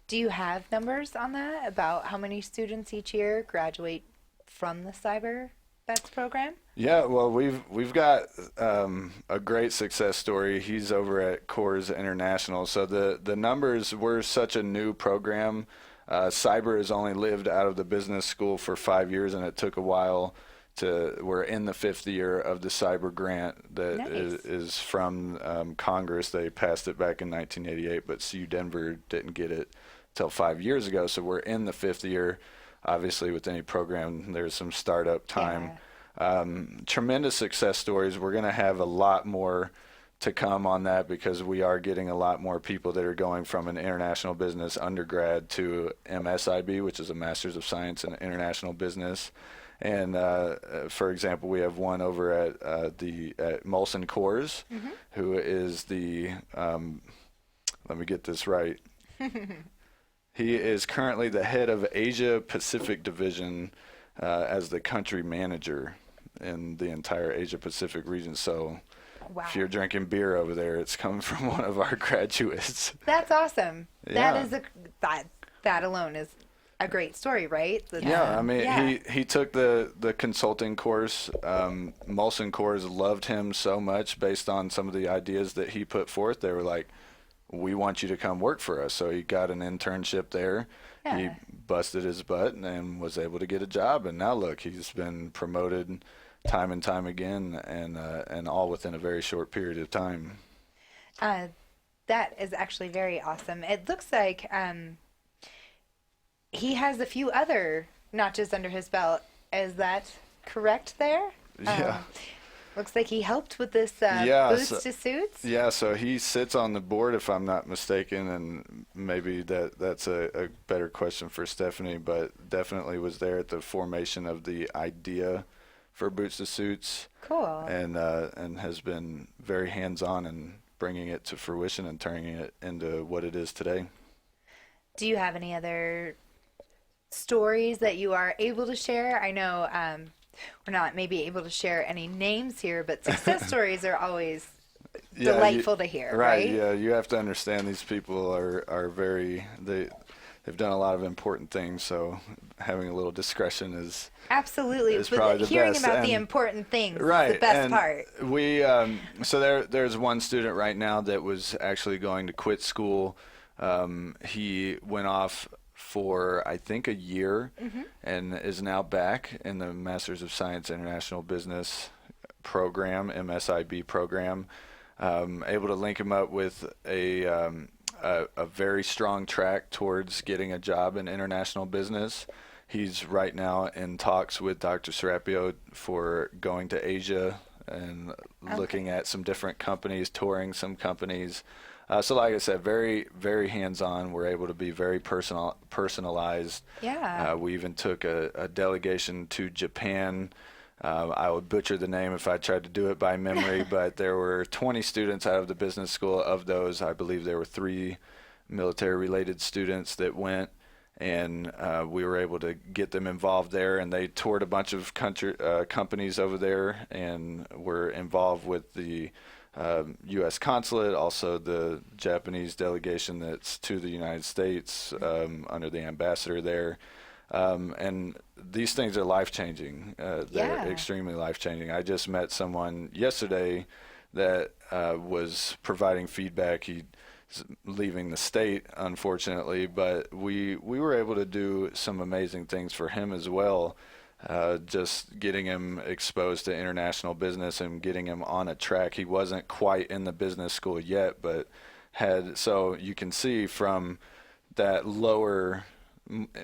Do you have numbers on that about how many students each year graduate from the Cyber Vets program? Yeah, well, we've got a great success story. He's over at Coors International. So the numbers, we're such a new program. Cyber has only lived out of the business school for 5 years, and it took a while we're in the 5th year of the cyber grant that is from Congress. They passed it back in 1988, but CU Denver didn't get it till 5 years ago. So we're in the 5th year. Obviously, with any program, there's some startup time. Tremendous success stories. We're going to have a lot more to come on that, because we are getting a lot more people that are going from an international business undergrad to MSIB, which is a Master's of Science in International Business. And for example, we have one over at Molson Coors, who is the let me get this right. He is currently the head of Asia Pacific Division as the country manager in the entire Asia Pacific region. So Wow. if you're drinking beer over there, it's coming from one of our graduates. That's awesome. Yeah. That is that alone is a great story, right? Yeah, I mean, he took the consulting course. Molson Coors loved him so much based on some of the ideas that he put forth. They were like, we want you to come work for us. So he got an internship there. Yeah. He busted his butt and was able to get a job. And now look, he's been promoted time and time again, and all within a very short period of time. That is actually very awesome. It looks like he has a few other notches under his belt. Is that correct there? Yeah. Looks like he helped with this boots to suits. Yeah, so he sits on the board, if I'm not mistaken, and maybe that's a better question for Stephanie, but definitely was there at the formation of the idea for Boots to Suits. Cool. And has been very hands-on in bringing it to fruition and turning it into what it is today. Do you have any other stories that you are able to share? I know we're not maybe able to share any names here, but success stories are always delightful to hear, right? Yeah, you have to understand these people are very, they've done a lot of important things, so having a little discretion is absolutely is probably the hearing best. about and, the important things right, is the best and part. We so there's one student right now that was actually going to quit school. He went off for I think a year and is now back in the Masters of Science International Business program, MSIB program. Able to link him up with a very strong track towards getting a job in international business. He's right now in talks with Dr. Serapio for going to Asia and looking at some different companies, touring some companies. So like I said, very, very hands-on. We're able to be very personalized. Yeah. We even took a delegation to Japan. I would butcher the name if I tried to do it by memory, but there were 20 students out of the business school. Of those, I believe there were 3 military-related students that went, and we were able to get them involved there, and they toured a bunch of companies over there and were involved with the U.S. consulate, also the Japanese delegation that's to the United States under the ambassador there. And these things are life-changing. They're extremely life-changing. I just met someone yesterday that was providing feedback. He's leaving the state, unfortunately, but we were able to do some amazing things for him as well. Just getting him exposed to international business and getting him on a track. He wasn't quite in the business school yet, but so you can see from that lower,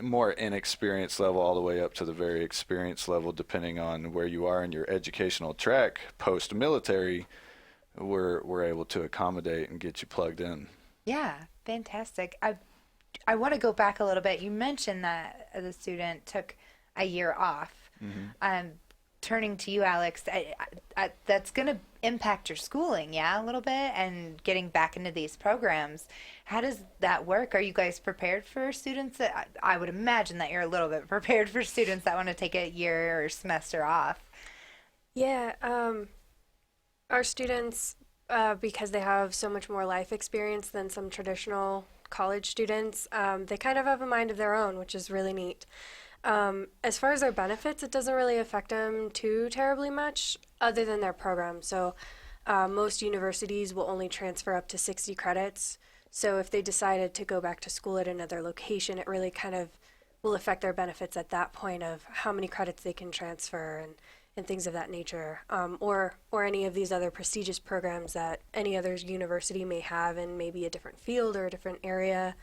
more inexperienced level all the way up to the very experienced level, depending on where you are in your educational track post-military, we're able to accommodate and get you plugged in. Yeah, fantastic. I want to go back a little bit. You mentioned that the student took a year off. Turning to you, Alex, that's going to impact your schooling, a little bit, and getting back into these programs. How does that work? Are you guys prepared for students? I would imagine that you're a little bit prepared for students that want to take a year or semester off. Yeah, our students, because they have so much more life experience than some traditional college students, they kind of have a mind of their own, which is really neat. As far as their benefits, it doesn't really affect them too terribly much other than their program. So most universities will only transfer up to 60 credits. So if they decided to go back to school at another location, it really kind of will affect their benefits at that point of how many credits they can transfer and things of that nature, or any of these other prestigious programs that any other university may have in maybe a different field or a different area.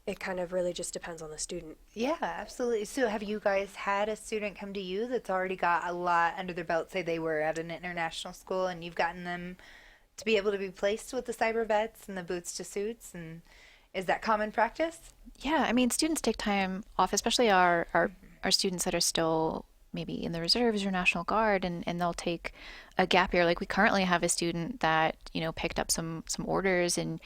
It kind of really just depends on the student. Yeah, absolutely. So have you guys had a student come to you that's already got a lot under their belt, say they were at an international school, and you've gotten them to be able to be placed with the cyber vets and the boots to suits? And is that common practice? Yeah, I mean, students take time off, especially our students that are still maybe in the reserves or National Guard, and they'll take a gap year. Like we currently have a student that, picked up some orders, and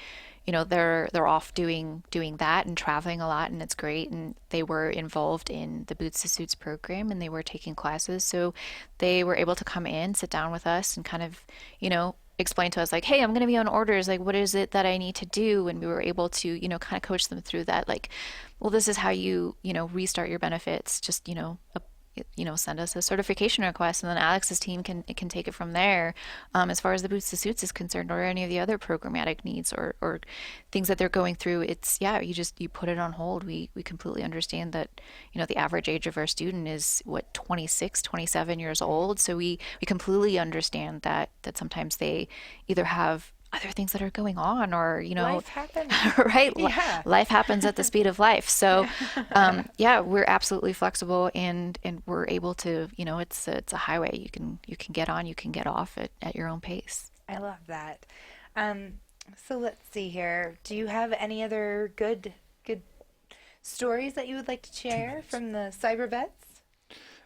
they're off doing that and traveling a lot, and it's great. And they were involved in the Boots to Suits program, and they were taking classes, so they were able to come in, sit down with us, and kind of explain to us like, hey, I'm going to be on orders, like what is it that I need to do? And we were able to kind of coach them through that, like, well, this is how you restart your benefits, just send us a certification request, and then Alex's team can take it from there. As far as the Boots to Suits is concerned, or any of the other programmatic needs or things that they're going through, it's you put it on hold. We completely understand that the average age of our student is 26, 27 years old, so we completely understand that sometimes they either have other things that are going on, or life happens. Right? Yeah. Life happens at the speed of life. So we're absolutely flexible, and we're able to, it's a highway. You can get on, you can get off at your own pace. I love that. So let's see here. Do you have any other good stories that you would like to share from the cyber vets?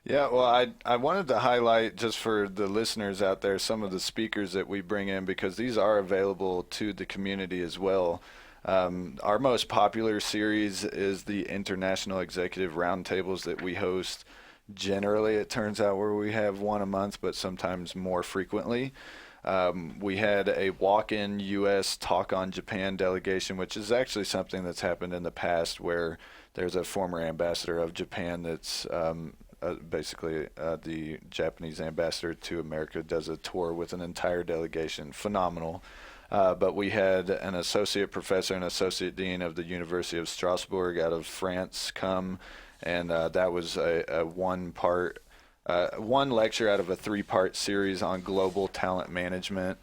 Yeah, well, I wanted to highlight, just for the listeners out there, some of the speakers that we bring in, because these are available to the community as well. Our most popular series is the International Executive Roundtables that we host. Generally, it turns out, where we have one a month, but sometimes more frequently. We had a walk-in U.S. Talk on Japan delegation, which is actually something that's happened in the past, where there's a former ambassador of Japan that's basically the Japanese ambassador to America does a tour with an entire delegation. Phenomenal. But we had an associate professor and associate dean of the University of Strasbourg out of France come, and that was a one lecture out of a 3-part series on global talent management.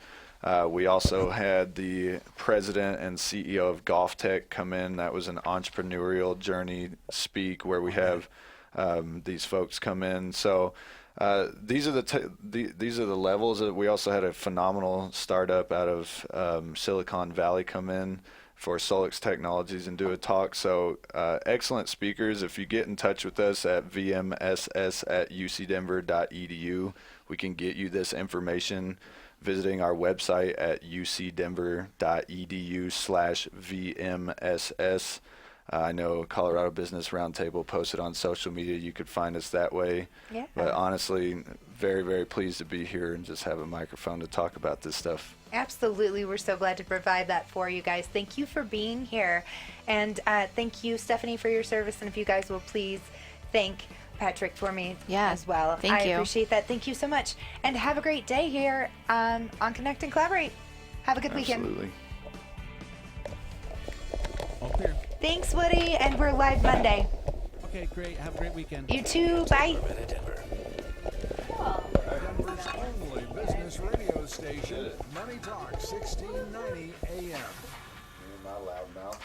We also had the president and CEO of Golf Tech come in. That was an entrepreneurial journey speak, where we have these folks come in. So these are the levels. That we also had a phenomenal startup out of Silicon Valley come in for Solix Technologies and do a talk. So excellent speakers. If you get in touch with us at vmss@ucdenver.edu, we can get you this information visiting our website at ucdenver.edu/vmss. I know Colorado Business Roundtable posted on social media. You could find us that way. Yeah. But honestly, very, very pleased to be here and just have a microphone to talk about this stuff. Absolutely. We're so glad to provide that for you guys. Thank you for being here. And thank you, Stephanie, for your service. And if you guys will please thank Patrick for me as well. Thank you. I appreciate that. Thank you so much. And have a great day here on Connect and Collaborate. Have a good weekend. Absolutely. All clear. Thanks, Woody. And we're live Monday. Okay, great. Have a great weekend. You too. Bye. Denver's only business radio station, Money Talk 1690 AM. My loud mouth.